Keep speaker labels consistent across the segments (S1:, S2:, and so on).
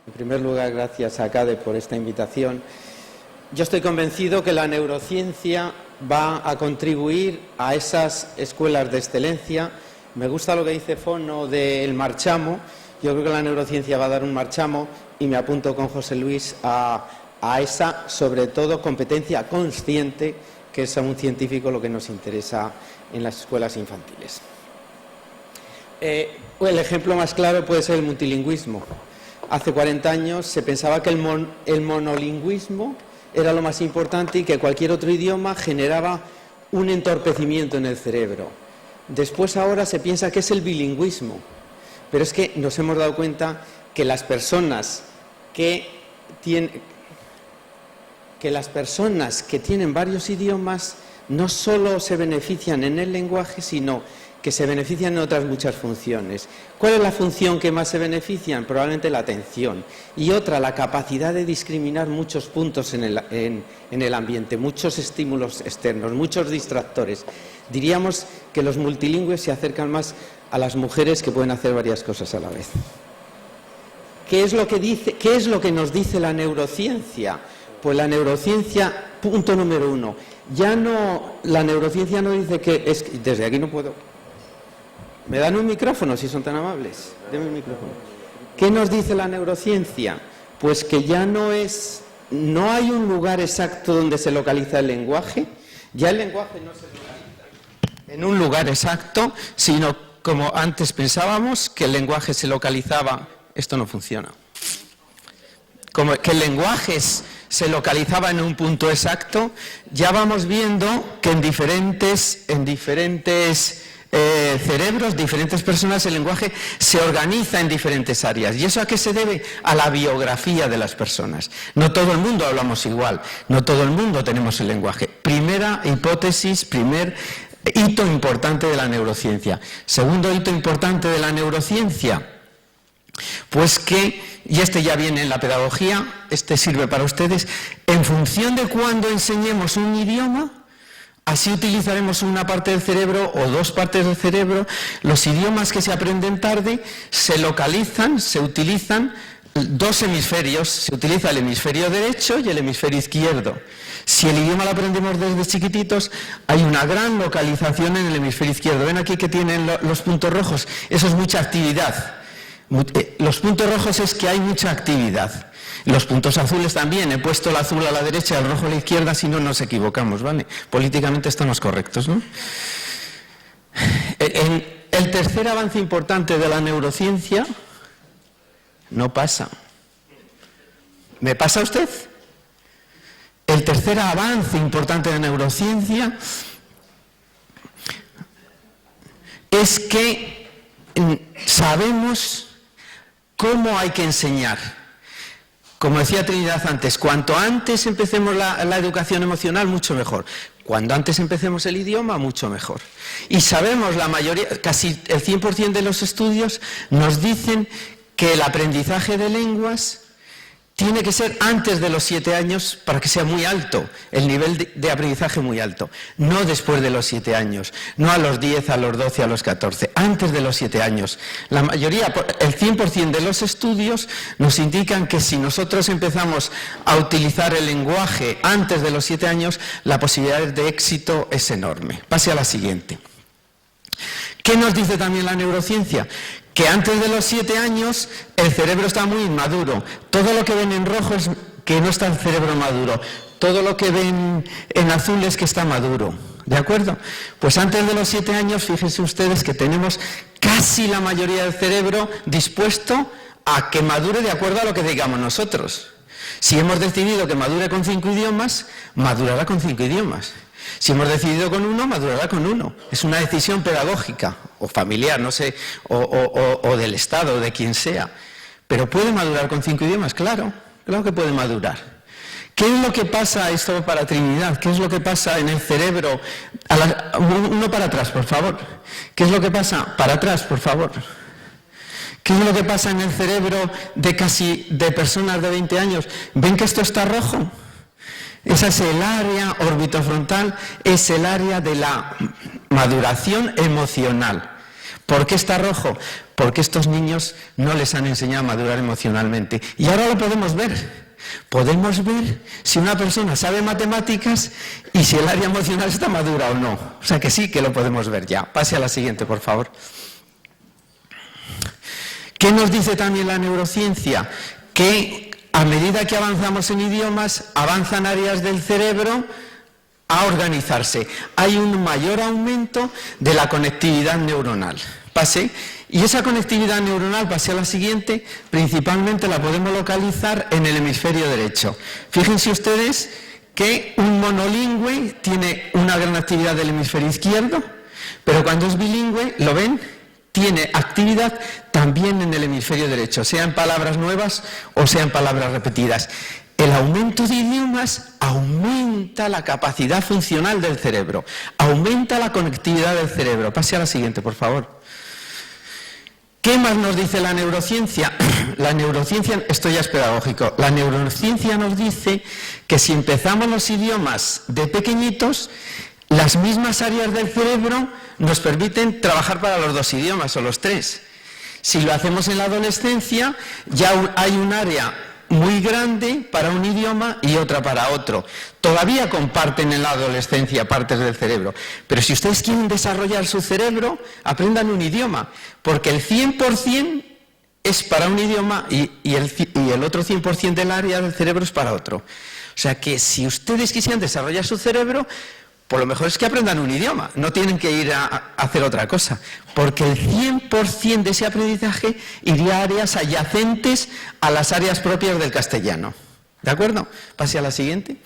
S1: En primer lugar, gracias a CADE por esta invitación. Yo estoy convencido que la neurociencia va a contribuir a esas escuelas de excelencia. Me gusta lo que dice Fono del marchamo. Yo creo que la neurociencia va a dar un marchamo y me apunto con José Luis a esa, sobre todo, competencia consciente, que es a un científico lo que nos interesa en las escuelas infantiles. El ejemplo más claro puede ser el multilingüismo. Hace 40 años se pensaba que el monolingüismo era lo más importante y que cualquier otro idioma generaba un entorpecimiento en el cerebro. Después ahora se piensa que es el bilingüismo, pero es que nos hemos dado cuenta que las personas que tienen varios idiomas no solo se benefician en el lenguaje, sino que se benefician en otras muchas funciones. ¿Cuál es la función que más se benefician? Probablemente la atención. Y otra, la capacidad de discriminar muchos puntos en el ambiente, muchos estímulos externos, muchos distractores. Diríamos que los multilingües se acercan más a las mujeres que pueden hacer varias cosas a la vez. ¿Qué es lo que nos dice la neurociencia? Pues la neurociencia, punto número 1, la neurociencia no dice que es... Desde aquí no puedo... ¿Me dan un micrófono si son tan amables? Denme un micrófono. ¿Qué nos dice la neurociencia? Pues que ya no hay un lugar exacto donde se localiza el lenguaje. Ya el lenguaje no se localiza en un lugar exacto, sino como antes pensábamos que el lenguaje se localizaba. Esto no funciona. Como que el lenguaje se localizaba en un punto exacto, ya vamos viendo que en diferentes cerebros, diferentes personas, el lenguaje se organiza en diferentes áreas. ¿Y eso a qué se debe? A la biografía de las personas. No todo el mundo hablamos igual, no todo el mundo tenemos el lenguaje. Primera hipótesis, primer hito importante de la neurociencia. Segundo hito importante de la neurociencia, pues que, y este ya viene en la pedagogía, este sirve para ustedes, en función de cuándo enseñemos un idioma, así utilizaremos una parte del cerebro o dos partes del cerebro. Los idiomas que se aprenden tarde se localizan, se utilizan dos hemisferios, se utiliza el hemisferio derecho y el hemisferio izquierdo. Si el idioma lo aprendemos desde chiquititos, hay una gran localización en el hemisferio izquierdo. ¿Ven aquí que tienen los puntos rojos? Eso es mucha actividad. Los puntos rojos es que hay mucha actividad. Los puntos azules también. He puesto el azul a la derecha y el rojo a la izquierda, si no nos equivocamos, ¿vale? Políticamente estamos correctos, ¿no? El tercer avance importante de la neurociencia no pasa. ¿Me pasa a usted? El tercer avance importante de la neurociencia es que sabemos cómo hay que enseñar. Como decía Trinidad antes, cuanto antes empecemos la educación emocional, mucho mejor. Cuando antes empecemos el idioma, mucho mejor. Y sabemos, la mayoría, casi el 100% de los estudios nos dicen que el aprendizaje de lenguas tiene que ser antes de los 7 años para que sea muy alto, el nivel de aprendizaje muy alto. No después de los 7 años, no a los 10, a los 12, a los 14, antes de los 7 años. La mayoría, el 100% de los estudios nos indican que si nosotros empezamos a utilizar el lenguaje antes de los 7 años, la posibilidad de éxito es enorme. Pase a la siguiente. ¿Qué nos dice también la neurociencia? Que antes de los 7 años el cerebro está muy inmaduro. Todo lo que ven en rojo es que no está el cerebro maduro. Todo lo que ven en azul es que está maduro. ¿De acuerdo? Pues antes de los 7 años, fíjense ustedes que tenemos casi la mayoría del cerebro dispuesto a que madure de acuerdo a lo que digamos nosotros. Si hemos decidido que madure con 5 idiomas, madurará con 5 idiomas. Si hemos decidido con 1, madurará con 1. Es una decisión pedagógica o familiar, no sé, o del Estado, o de quien sea. Pero puede madurar con 5 idiomas, claro que puede madurar. ¿Qué es lo que pasa, esto para Trinidad, qué es lo que pasa en el cerebro? Uno para atrás, por favor. ¿Qué es lo que pasa? Para atrás, por favor. ¿Qué es lo que pasa en el cerebro de personas de 20 años? ¿Ven que esto está rojo? Esa es el área orbitofrontal, es el área de la maduración emocional. ¿Por qué está rojo? Porque estos niños no les han enseñado a madurar emocionalmente. Y ahora lo podemos ver. Podemos ver si una persona sabe matemáticas y si el área emocional está madura o no. O sea que sí que lo podemos ver ya. Pase a la siguiente, por favor. ¿Qué nos dice también la neurociencia? Que a medida que avanzamos en idiomas, avanzan áreas del cerebro a organizarse. Hay un mayor aumento de la conectividad neuronal. Pase. Y esa conectividad neuronal, pase a la siguiente, principalmente la podemos localizar en el hemisferio derecho. Fíjense ustedes que un monolingüe tiene una gran actividad del hemisferio izquierdo, pero cuando es bilingüe, ¿lo ven?, tiene actividad también en el hemisferio derecho, sea en palabras nuevas o sea en palabras repetidas. El aumento de idiomas aumenta la capacidad funcional del cerebro, aumenta la conectividad del cerebro. Pase a la siguiente, por favor. ¿Qué más nos dice la neurociencia? La neurociencia, esto ya es pedagógico, la neurociencia nos dice que si empezamos los idiomas de pequeñitos, las mismas áreas del cerebro nos permiten trabajar para los 2 idiomas o los 3. Si lo hacemos en la adolescencia, ya hay un área muy grande para un idioma y otra para otro. Todavía comparten en la adolescencia partes del cerebro, pero si ustedes quieren desarrollar su cerebro, aprendan un idioma, porque el 100% es para un idioma y el otro 100% del área del cerebro es para otro. O sea que si ustedes quisieran desarrollar su cerebro, por lo mejor es que aprendan un idioma, no tienen que ir a hacer otra cosa, porque el 100% de ese aprendizaje iría a áreas adyacentes a las áreas propias del castellano. ¿De acuerdo? Pase a la siguiente.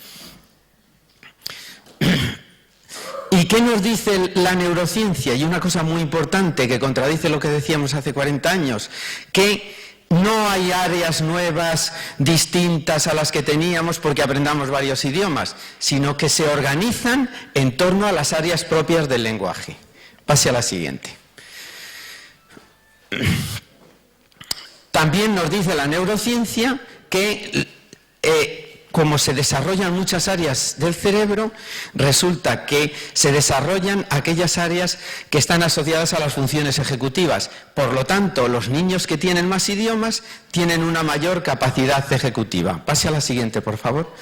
S1: ¿Y qué nos dice la neurociencia? Y una cosa muy importante que contradice lo que decíamos hace 40 años, que no hay áreas nuevas, distintas a las que teníamos porque aprendamos varios idiomas, sino que se organizan en torno a las áreas propias del lenguaje. Pase a la siguiente. También nos dice la neurociencia que como se desarrollan muchas áreas del cerebro, resulta que se desarrollan aquellas áreas que están asociadas a las funciones ejecutivas. Por lo tanto, los niños que tienen más idiomas tienen una mayor capacidad ejecutiva. Pase a la siguiente, por favor.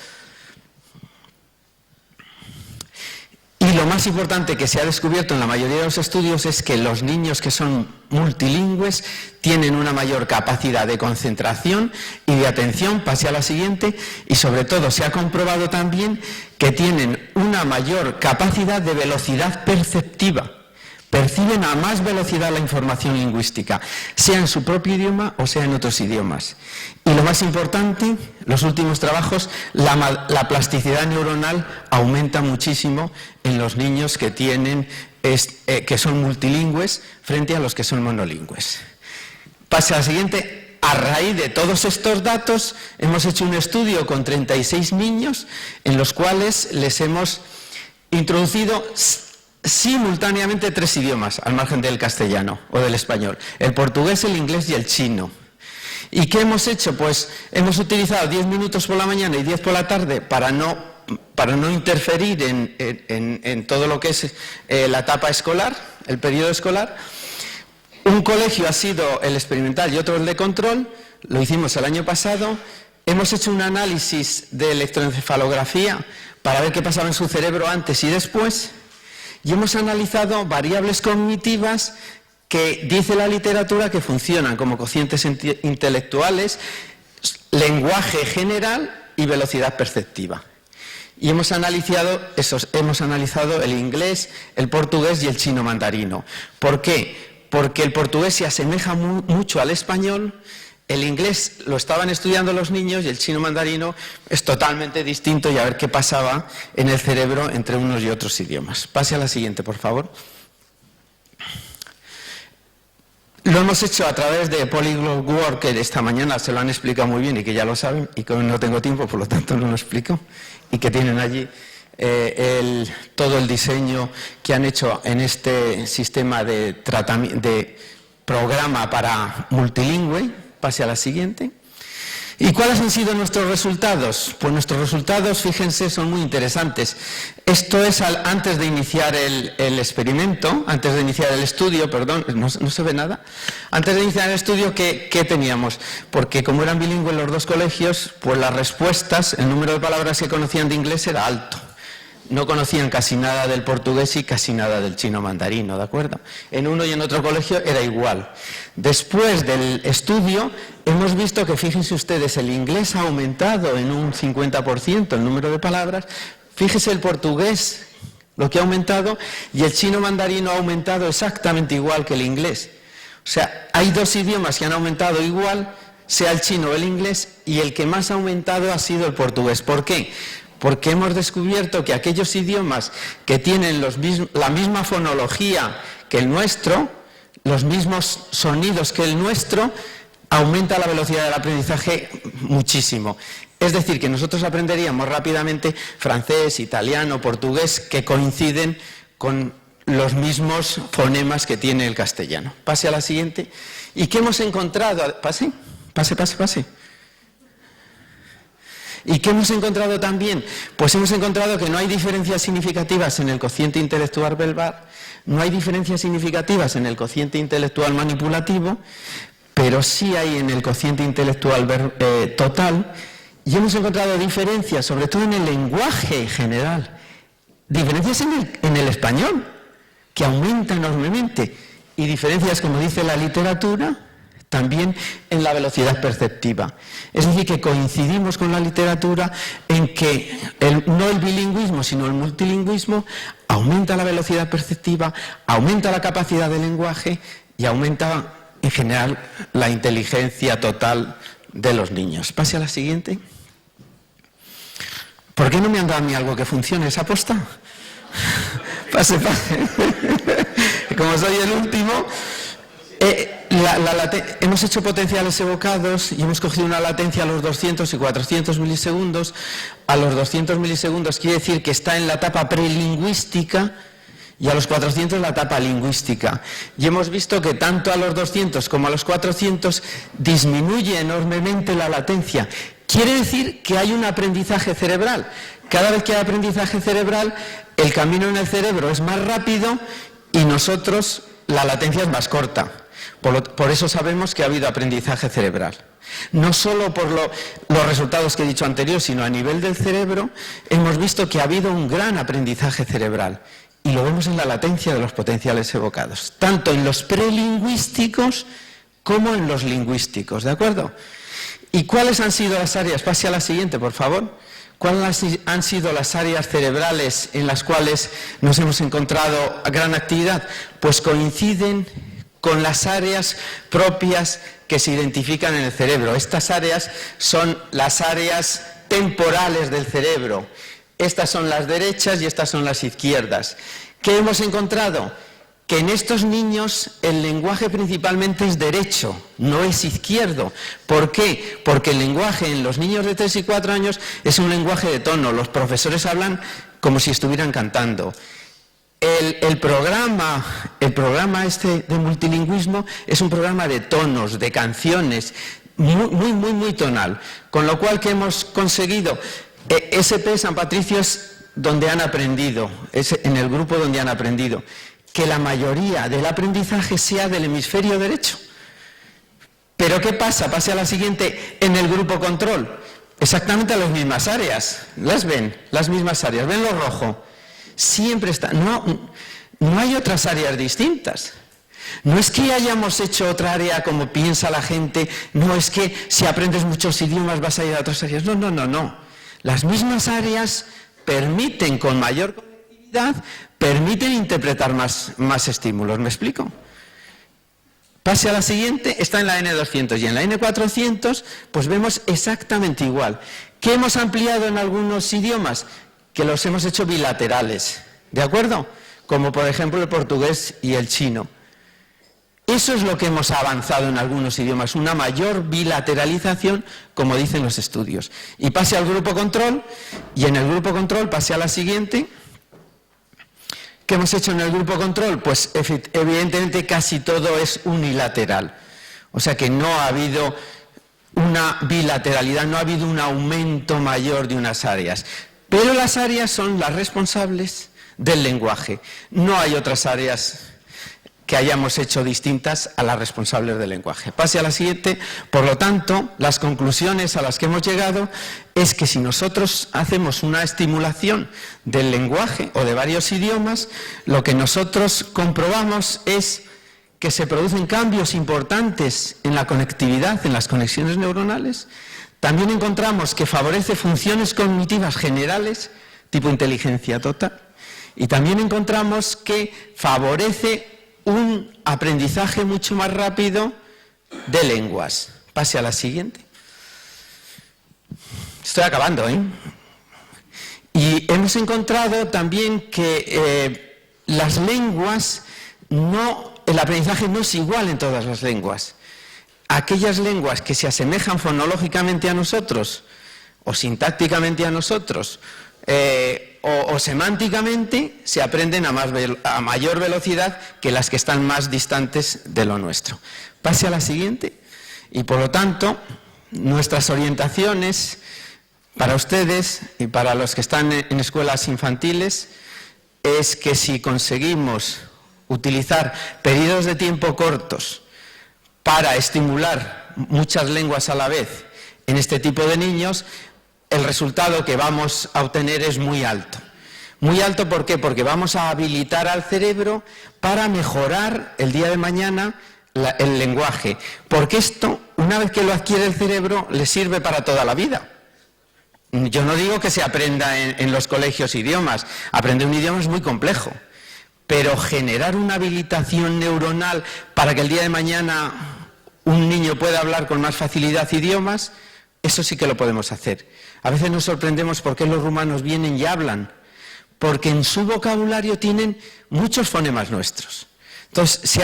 S1: Y lo más importante que se ha descubierto en la mayoría de los estudios es que los niños que son multilingües tienen una mayor capacidad de concentración y de atención. Pase a la siguiente. Y sobre todo se ha comprobado también que tienen una mayor capacidad de velocidad perceptiva. Perciben a más velocidad la información lingüística, sea en su propio idioma o sea en otros idiomas. Y lo más importante, los últimos trabajos, la plasticidad neuronal aumenta muchísimo en los niños que que son multilingües frente a los que son monolingües. Pase a la siguiente. A raíz de todos estos datos, hemos hecho un estudio con 36 niños en los cuales les hemos introducido simultáneamente 3 idiomas, al margen del castellano o del español: el portugués, el inglés y el chino. ¿Y qué hemos hecho? Pues hemos utilizado 10 minutos por la mañana y 10 por la tarde para no interferir en todo lo que es la etapa escolar, el periodo escolar. Un colegio ha sido el experimental y otro el de control, lo hicimos el año pasado. Hemos hecho un análisis de electroencefalografía para ver qué pasaba en su cerebro antes y después. Y hemos analizado variables cognitivas que dice la literatura que funcionan como cocientes intelectuales, lenguaje general y velocidad perceptiva. Y hemos analizado el inglés, el portugués y el chino mandarino. ¿Por qué? Porque el portugués se asemeja mucho al español, el inglés lo estaban estudiando los niños y el chino mandarino es totalmente distinto, y a ver qué pasaba en el cerebro entre unos y otros idiomas. Pase a la siguiente, por favor. Lo hemos hecho a través de Polyglot World, que esta mañana se lo han explicado muy bien y que ya lo saben, y que hoy no tengo tiempo, por lo tanto no lo explico, y que tienen allí todo el diseño que han hecho en este sistema de programa para multilingüe. Pase a la siguiente. ¿Y cuáles han sido nuestros resultados? Pues nuestros resultados, fíjense, son muy interesantes. Esto es antes de iniciar el experimento, antes de iniciar el estudio, perdón, no se ve nada. Antes de iniciar el estudio, ¿qué teníamos? Porque como eran bilingües los dos colegios, pues las respuestas, el número de palabras que conocían de inglés era alto. No conocían casi nada del portugués y casi nada del chino mandarino, ¿de acuerdo? En uno y en otro colegio era igual. Después del estudio hemos visto que, fíjense ustedes, el inglés ha aumentado en un 50% el número de palabras, fíjese el portugués lo que ha aumentado y el chino mandarino ha aumentado exactamente igual que el inglés. O sea, hay dos idiomas que han aumentado igual, sea el chino o el inglés, y el que más ha aumentado ha sido el portugués. ¿Por qué? Porque hemos descubierto que aquellos idiomas que tienen la misma fonología que el nuestro, los mismos sonidos que el nuestro, aumenta la velocidad del aprendizaje muchísimo. Es decir, que nosotros aprenderíamos rápidamente francés, italiano, portugués, que coinciden con los mismos fonemas que tiene el castellano. Pase a la siguiente. ¿Y qué hemos encontrado? Pase. ¿Y qué hemos encontrado también? Pues hemos encontrado que no hay diferencias significativas en el cociente intelectual verbal, no hay diferencias significativas en el cociente intelectual manipulativo, pero sí hay en el cociente intelectual total, y hemos encontrado diferencias, sobre todo en el lenguaje general, diferencias en el español, que aumenta enormemente, y diferencias, como dice la literatura, también en la velocidad perceptiva. Es decir, que coincidimos con la literatura en que no el bilingüismo, sino el multilingüismo aumenta la velocidad perceptiva, aumenta la capacidad de lenguaje y aumenta, en general, la inteligencia total de los niños. Pase a la siguiente. ¿Por qué no me han dado a mí algo que funcione? ¿Es aposta? Pase. Como soy el último... hemos hecho potenciales evocados y hemos cogido una latencia a los 200 y 400 milisegundos. A los 200 milisegundos quiere decir que está en la etapa prelingüística y a los 400 la etapa lingüística. Y hemos visto que tanto a los 200 como a los 400 disminuye enormemente la latencia. Quiere decir que hay un aprendizaje cerebral. Cada vez que hay aprendizaje cerebral, el camino en el cerebro es más rápido y nosotros la latencia es más corta. Por eso sabemos que ha habido aprendizaje cerebral. No solo por los resultados que he dicho anterior, sino a nivel del cerebro, hemos visto que ha habido un gran aprendizaje cerebral. Y lo vemos en la latencia de los potenciales evocados, tanto en los prelingüísticos como en los lingüísticos, ¿de acuerdo? ¿Y cuáles han sido las áreas? Pase a la siguiente, por favor. ¿Cuáles han sido las áreas cerebrales en las cuales nos hemos encontrado gran actividad? Pues coinciden con las áreas propias que se identifican en el cerebro. Estas áreas son las áreas temporales del cerebro. Estas son las derechas y estas son las izquierdas. ¿Qué hemos encontrado? Que en estos niños el lenguaje principalmente es derecho, no es izquierdo. ¿Por qué? Porque el lenguaje en los niños de 3 y 4 años es un lenguaje de tono. Los profesores hablan como si estuvieran cantando. El programa este de multilingüismo es un programa de tonos, de canciones, muy tonal. Con lo cual, ¿qué hemos conseguido? SP San Patricio es donde han aprendido, es en el grupo donde han aprendido. Que la mayoría del aprendizaje sea del hemisferio derecho. Pero ¿qué pasa? Pase a la siguiente, en el grupo control. Exactamente las mismas áreas. ¿Las ven? Las mismas áreas. ¿Ven lo rojo? Siempre está. No hay otras áreas distintas. No es que hayamos hecho otra área como piensa la gente, no es que si aprendes muchos idiomas vas a ir a otras áreas. No. Las mismas áreas permiten con mayor conectividad, permiten interpretar más estímulos. ¿Me explico? Pase a la siguiente, está en la N200 y en la N400 pues vemos exactamente igual. ¿Qué hemos ampliado en algunos idiomas? Que los hemos hecho bilaterales, ¿de acuerdo? Como por ejemplo el portugués y el chino. Eso es lo que hemos avanzado en algunos idiomas, una mayor bilateralización, como dicen los estudios. Y pase al grupo control, y en el grupo control pase a la siguiente. ¿Qué hemos hecho en el grupo control? Pues evidentemente casi todo es unilateral. O sea que no ha habido una bilateralidad, no ha habido un aumento mayor de unas áreas. Pero las áreas son las responsables del lenguaje. No hay otras áreas que hayamos hecho distintas a las responsables del lenguaje. Pase a la siguiente. Por lo tanto, las conclusiones a las que hemos llegado es que si nosotros hacemos una estimulación del lenguaje o de varios idiomas, lo que nosotros comprobamos es que se producen cambios importantes en la conectividad, en las conexiones neuronales. También encontramos que favorece funciones cognitivas generales, tipo inteligencia total, y también encontramos que favorece un aprendizaje mucho más rápido de lenguas. Pase a la siguiente. Estoy acabando, ¿eh? Y hemos encontrado también que las lenguas, el aprendizaje no es igual en todas las lenguas. Aquellas lenguas que se asemejan fonológicamente a nosotros, o sintácticamente a nosotros, o semánticamente, se aprenden a mayor velocidad que las que están más distantes de lo nuestro. Pase a la siguiente. Y por lo tanto, nuestras orientaciones para ustedes y para los que están en escuelas infantiles es que si conseguimos utilizar periodos de tiempo cortos para estimular muchas lenguas a la vez en este tipo de niños, el resultado que vamos a obtener es muy alto. Muy alto, ¿por qué? Porque vamos a habilitar al cerebro para mejorar el día de mañana el lenguaje. Porque esto, una vez que lo adquiere el cerebro, le sirve para toda la vida. Yo no digo que se aprenda en los colegios idiomas. Aprender un idioma es muy complejo. Pero generar una habilitación neuronal para que el día de mañana un niño pueda hablar con más facilidad idiomas, eso sí que lo podemos hacer. A veces nos sorprendemos por qué los rumanos vienen y hablan, porque en su vocabulario tienen muchos fonemas nuestros. Entonces, se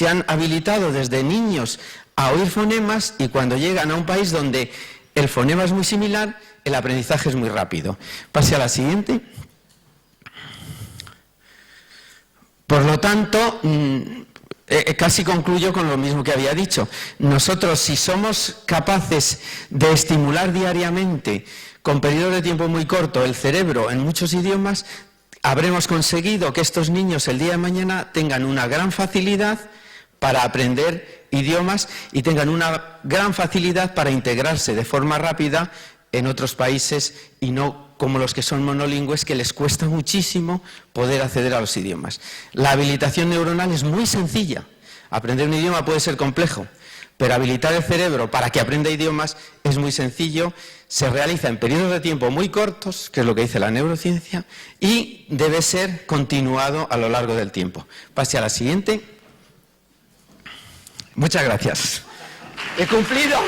S1: han habilitado desde niños a oír fonemas y cuando llegan a un país donde el fonema es muy similar, el aprendizaje es muy rápido. Pase a la siguiente. Por lo tanto, casi concluyo con lo mismo que había dicho. Nosotros, si somos capaces de estimular diariamente, con periodos de tiempo muy corto, el cerebro en muchos idiomas, habremos conseguido que estos niños el día de mañana tengan una gran facilidad para aprender idiomas y tengan una gran facilidad para integrarse de forma rápida en otros países y no como los que son monolingües, que les cuesta muchísimo poder acceder a los idiomas. La habilitación neuronal es muy sencilla. Aprender un idioma puede ser complejo, pero habilitar el cerebro para que aprenda idiomas es muy sencillo, se realiza en periodos de tiempo muy cortos, que es lo que dice la neurociencia, y debe ser continuado a lo largo del tiempo. Pase a la siguiente. Muchas gracias. He cumplido.